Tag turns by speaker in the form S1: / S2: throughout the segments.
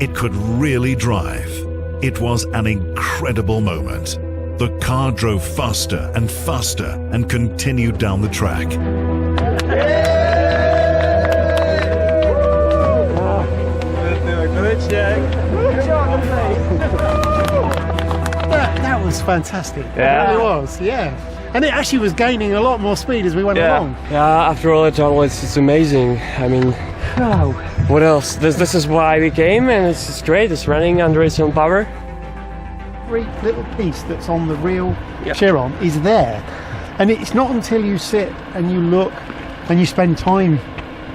S1: it could really drive. It was an incredible moment. The car drove faster and faster and continued down the track.
S2: That was fantastic.
S3: Yeah.
S2: It really was, yeah. And it actually was gaining a lot more speed as we went along.
S3: Yeah, after all, it's amazing. I mean,
S2: Wow.
S3: what else? This is why we came, and it's just great. It's running under its own power.
S2: Every little piece that's on the real Chiron is there. And it's not until you sit and you look and you spend time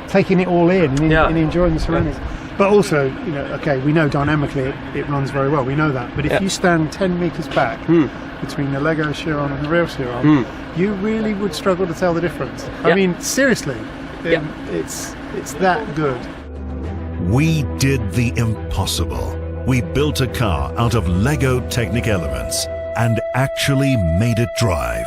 S2: taking it all in and enjoying the surroundings. But also, you know, okay, we know dynamically it runs very well, we know that. But if you stand 10 metres back between the LEGO Chiron and the real Chiron, you really would struggle to tell the difference. I mean, seriously, it's that good.
S1: We did the impossible. We built a car out of LEGO Technich elements and actually made it drive.